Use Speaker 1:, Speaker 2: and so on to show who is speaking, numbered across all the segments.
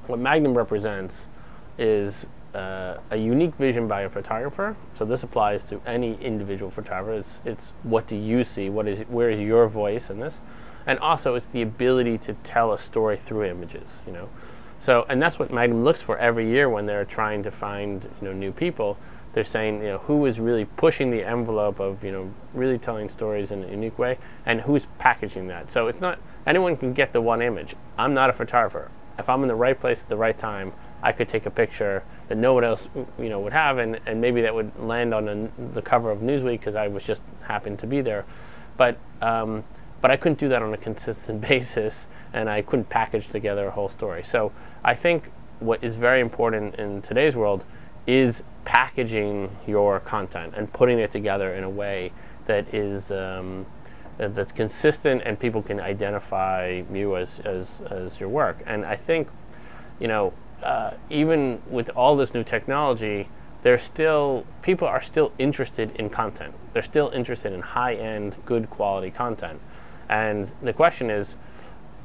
Speaker 1: what Magnum represents is a unique vision by a photographer. So this applies to any individual photographer. It's what do you see? Where is your voice in this? And also it's the ability to tell a story through images. So, and that's what Magnum looks for every year when they're trying to find new people. They're saying who is really pushing the envelope of really telling stories in a unique way, and who's packaging that. So it's not anyone can get the one image. I'm not a photographer. If I'm in the right place at the right time, I could take a picture that no one else would have, and maybe that would land on the cover of Newsweek because I was just happened to be there. But I couldn't do that on a consistent basis, and I couldn't package together a whole story. So I think what is very important in today's world is packaging your content and putting it together in a way that is that's consistent and people can identify you as your work. And I think even with all this new technology, people are still interested in content. They're still interested in high-end, good quality content. And the question is,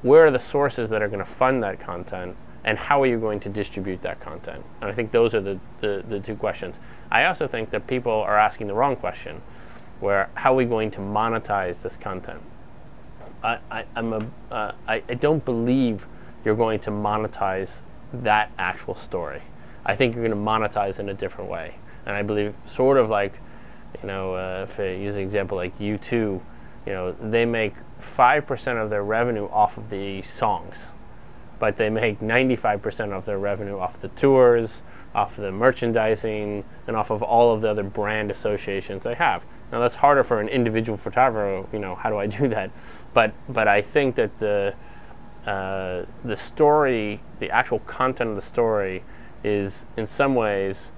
Speaker 1: where are the sources that are going to fund that content, and how are you going to distribute that content? And I think those are the two questions. I also think that people are asking the wrong question, where how are we going to monetize this content? I don't believe you're going to monetize that actual story. I think you're going to monetize in a different way. And I believe sort of like, if I use an example like U2, they make 5% of their revenue off of the songs, but they make 95% of their revenue off the tours, off the merchandising, and off of all of the other brand associations they have. Now that's harder for an individual photographer, how do I do that? But I think that the story, the actual content of the story, is in some ways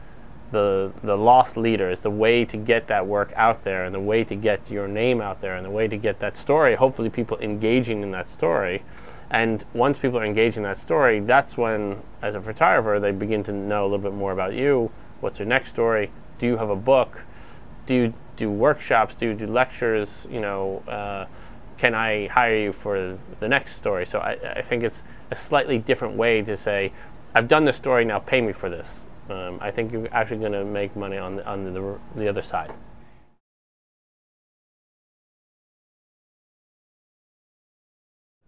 Speaker 1: the lost leader, is the way to get that work out there, and the way to get your name out there, and the way to get that story, hopefully people engaging in that story. And once people are engaged in that story, that's when, as a photographer, they begin to know a little bit more about you. What's your next story? Do you have a book? Do you do workshops? Do you do lectures? Can I hire you for the next story? So I think it's a slightly different way to say, I've done this story, now pay me for this. I think you're actually going to make money on the other side.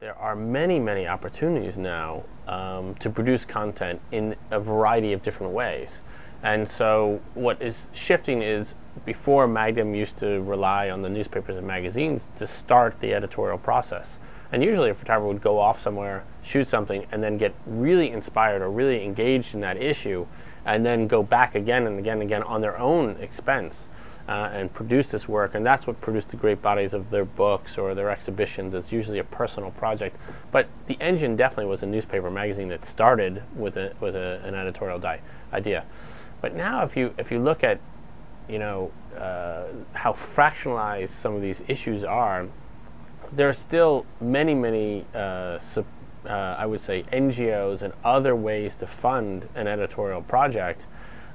Speaker 1: There are many, many opportunities now to produce content in a variety of different ways. And so what is shifting is, before Magnum used to rely on the newspapers and magazines to start the editorial process. And usually a photographer would go off somewhere, shoot something, and then get really inspired or really engaged in that issue, and then go back again and again and again on their own expense and produce this work. And that's what produced the great bodies of their books or their exhibitions. It's usually a personal project. But the engine definitely was a newspaper magazine that started with an editorial idea. But now if you look at how fractionalized some of these issues are, there are still many I would say NGOs and other ways to fund an editorial project.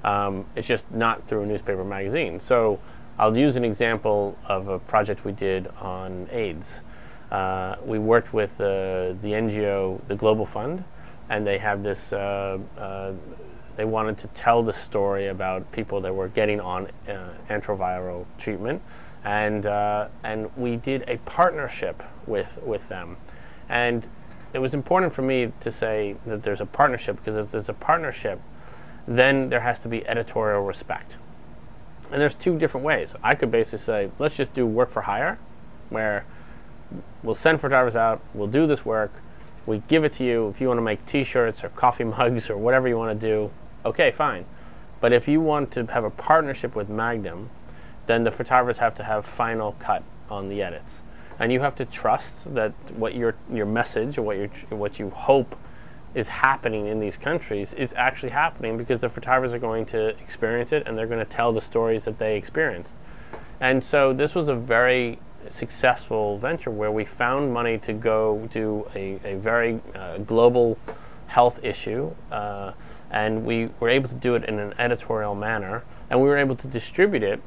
Speaker 1: It's just not through a newspaper magazine. So I'll use an example of a project we did on AIDS. We worked with the NGO, the Global Fund, and they have this, they wanted to tell the story about people that were getting on antiviral treatment. And we did a partnership with them. And it was important for me to say that there's a partnership, because if there's a partnership, then there has to be editorial respect. And there's two different ways. I could basically say, let's just do work for hire, where we'll send photographers out, we'll do this work, we give it to you. If you want to make t-shirts or coffee mugs or whatever you want to do, okay, fine. But if you want to have a partnership with Magnum, then the photographers have to have final cut on the edits. And you have to trust that what your message or what you hope is happening in these countries is actually happening, because the photographers are going to experience it and they're going to tell the stories that they experienced. And so this was a very successful venture where we found money to go do a very global health issue, and we were able to do it in an editorial manner, and we were able to distribute it.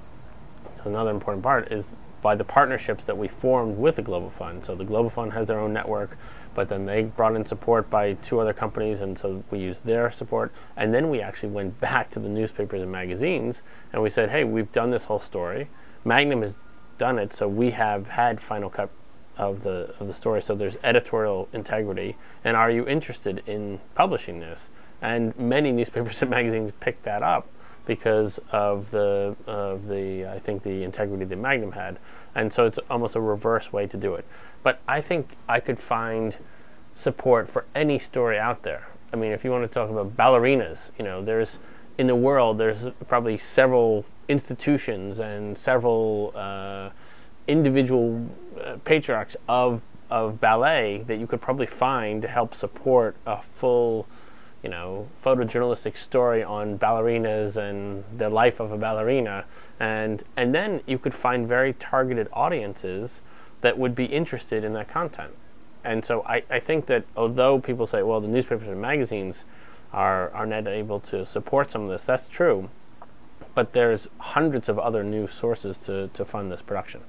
Speaker 1: Another important part is by the partnerships that we formed with the Global Fund. So the Global Fund has their own network, but then they brought in support by 2 other companies, and so we used their support. And then we actually went back to the newspapers and magazines, and we said, hey, we've done this whole story. Magnum has done it, so we have had final cut of the story, so there's editorial integrity, and are you interested in publishing this? And many newspapers and magazines picked that up because of the I think the integrity that Magnum had. And so it's almost a reverse way to do it. But I think I could find support for any story out there. I mean, if you want to talk about ballerinas, you know, there's in the world there's probably several institutions and several individual patriarchs of ballet that you could probably find to help support a full, you know, photojournalistic story on ballerinas and the life of a ballerina, and then you could find very targeted audiences that would be interested in that content. And so I think that although people say, well, the newspapers and magazines are not able to support some of this, that's true, but there's hundreds of other new sources to fund this production.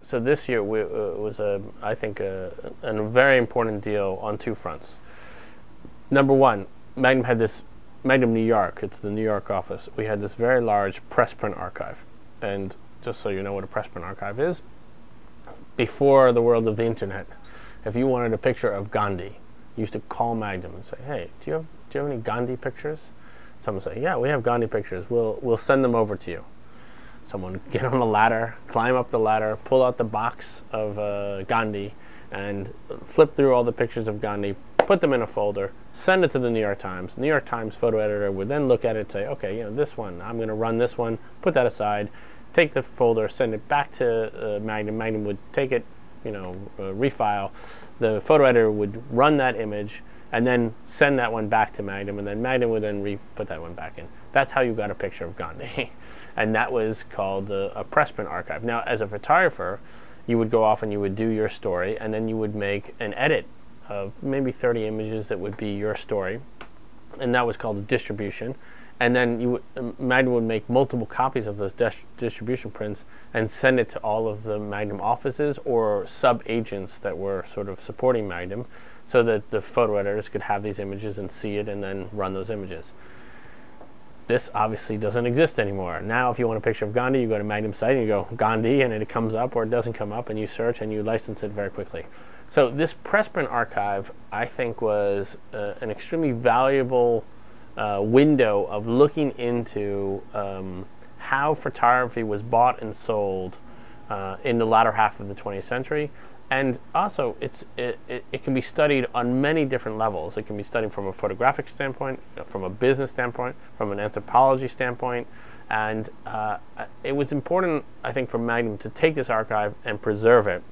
Speaker 1: So this year was, I think, a very important deal on 2 fronts. Number one, Magnum had this, Magnum New York, it's the New York office, we had this very large press print archive. And just so you know what a press print archive is, before the world of the internet, if you wanted a picture of Gandhi, you used to call Magnum and say, hey, do you have any Gandhi pictures? Someone would say, yeah, we have Gandhi pictures, we'll send them over to you. Someone would get on the ladder, climb up the ladder, pull out the box of Gandhi, and flip through all the pictures of Gandhi, put them in a folder, send it to the New York Times. New York Times photo editor would then look at it and say, okay, you know, this one, I'm going to run this one, put that aside, take the folder, send it back to Magnum. Magnum would take it, you know, refile. The photo editor would run that image and then send that one back to Magnum, and then Magnum would then put that one back in. That's how you got a picture of Gandhi. And that was called a press print archive. Now, as a photographer, you would go off and you would do your story, and then you would make an edit of maybe 30 images that would be your story, and that was called a distribution. And then you would, Magnum would make multiple copies of those distribution prints and send it to all of the Magnum offices or sub-agents that were sort of supporting Magnum, so that the photo editors could have these images and see it and then run those images. This obviously doesn't exist anymore. Now if you want a picture of Gandhi, you go to Magnum's site and you go Gandhi, and it comes up, or it doesn't come up, and you search and you license it very quickly. So this press print archive, I think, was an extremely valuable window of looking into how photography was bought and sold in the latter half of the 20th century. And also, it can be studied on many different levels. It can be studied from a photographic standpoint, from a business standpoint, from an anthropology standpoint. And it was important, I think, for Magnum to take this archive and preserve it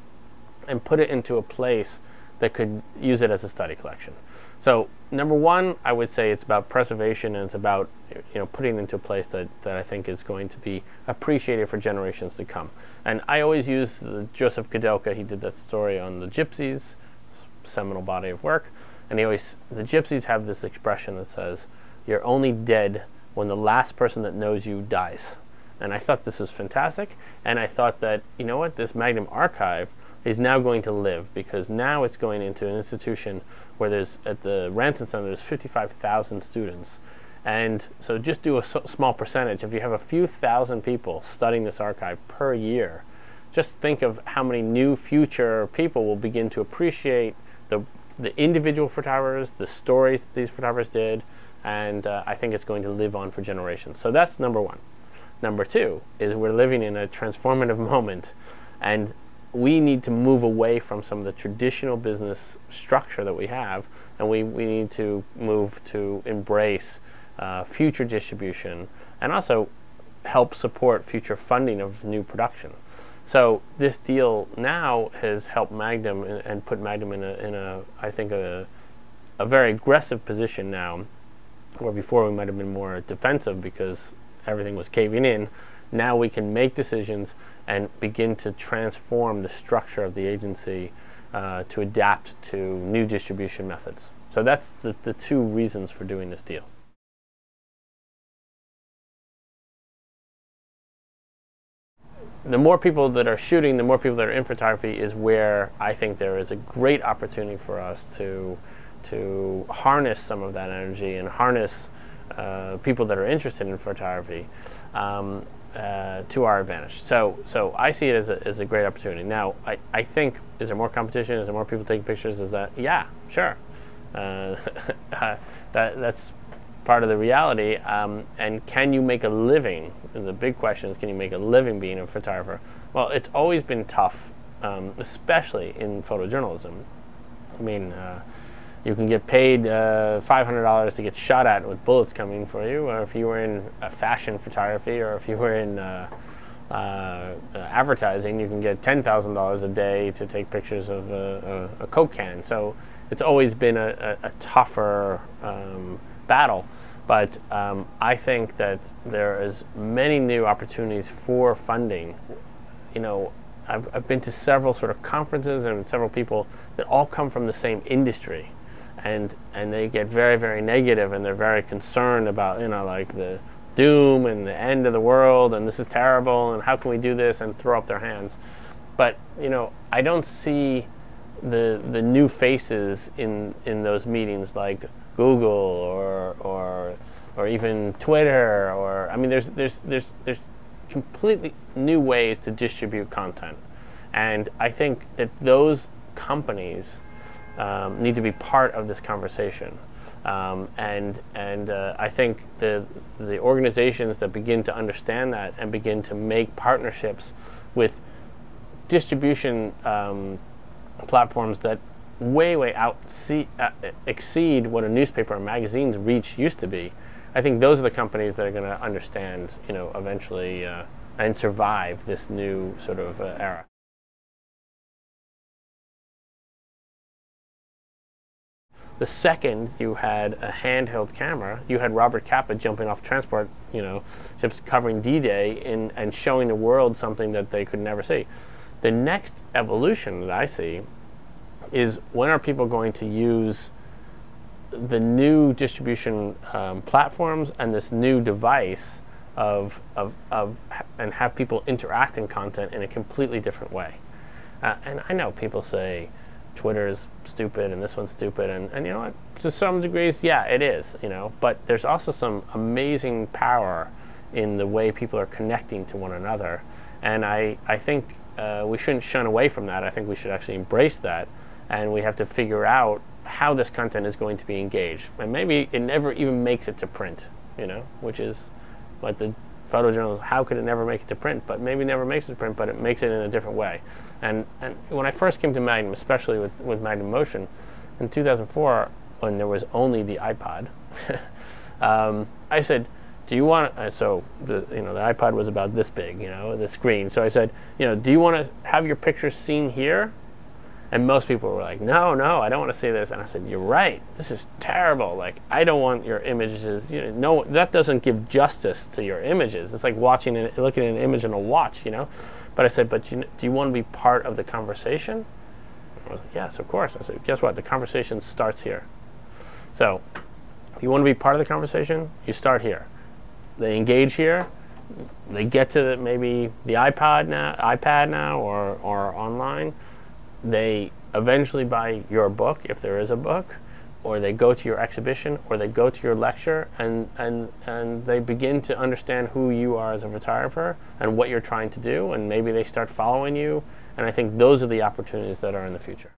Speaker 1: and put it into a place that could use it as a study collection. So number one, I would say it's about preservation, and it's about, you know, putting it into a place that I think is going to be appreciated for generations to come. And I always use Joseph Kudelka. He did that story on the Gypsies, seminal body of work, and the Gypsies have this expression that says, "You're only dead when the last person that knows you dies." And I thought this was fantastic, and I thought that, you know what, this Magnum archive is now going to live, because now it's going into an institution where there's, at the Ranson Center, there's 55,000 students. And so just do a small percentage. If you have a few thousand people studying this archive per year, just think of how many new future people will begin to appreciate the individual photographers, the stories that these photographers did, and I think it's going to live on for generations. So that's number one. Number two is we're living in a transformative moment, and we need to move away from some of the traditional business structure that we have, and we need to move to embrace future distribution, and also help support future funding of new production. So this deal now has helped Magnum and put Magnum in a I think a very aggressive position now, where before we might have been more defensive because everything was caving in. Now we can make decisions and begin to transform the structure of the agency to adapt to new distribution methods. So that's the two reasons for doing this deal. the more people that are shooting, the more people that are in photography is where I think there is a great opportunity for us to harness some of that energy and harness people that are interested in photography to our advantage. So I see it as a great opportunity. Now, I think, is there more competition? Is there more people taking pictures? Is that, yeah, sure. That's part of the reality. And can you make a living? And the big question is, can you make a living being a photographer? Well, it's always been tough, especially in photojournalism. I mean, you can get paid $500 to get shot at with bullets coming for you, or if you were in fashion photography, or if you were in advertising, you can get $10,000 a day to take pictures of a Coke can. So it's always been a tougher battle. But I think that there is many new opportunities for funding. You know, I've been to several sort of conferences and several people that all come from the same industry. And they get very, very negative, and they're very concerned about, you know, like the doom and the end of the world, and this is terrible, and how can we do this, and throw up their hands. But, you know, I don't see the new faces in those meetings, like Google or even Twitter, or I mean, there's completely new ways to distribute content, and I think that those companies need to be part of this conversation, and I think the organizations that begin to understand that and begin to make partnerships with distribution platforms that way exceed what a newspaper or magazine's reach used to be. I think those are the companies that are going to understand, you know, eventually and survive this new sort of era. The second you had a handheld camera, you had Robert Capa jumping off transport, you know, ships covering D-Day and showing the world something that they could never see. The next evolution that I see is, when are people going to use the new distribution platforms and this new device and have people interact in content in a completely different way? And I know people say Twitter's stupid and this one's stupid, and you know what, to some degrees, yeah, it is, you know, but there's also some amazing power in the way people are connecting to one another, and I think we shouldn't shun away from that. I think we should actually embrace that, and we have to figure out how this content is going to be engaged, and maybe it never even makes it to print, you know, which is what the photojournalism, how could it never make it to print? But maybe never makes it to print, but it makes it in a different way. And when I first came to Magnum, especially with Magnum Motion, in 2004, when there was only the iPod, I said, do you want, so the iPod was about this big, you know, the screen. So I said, you know, do you want to have your pictures seen here? And most people were like, no, I don't want to see this. And I said, you're right. This is terrible. Like, I don't want your images. You know, no, that doesn't give justice to your images. It's like looking at an image in a watch, you know. But I said, but do you want to be part of the conversation? I was like, yes, of course. I said, guess what? The conversation starts here. So if you want to be part of the conversation, you start here. They engage here. They get to maybe the iPad now, or online. They eventually buy your book, if there is a book, or they go to your exhibition, or they go to your lecture, and they begin to understand who you are as a photographer and what you're trying to do, and maybe they start following you. And I think those are the opportunities that are in the future.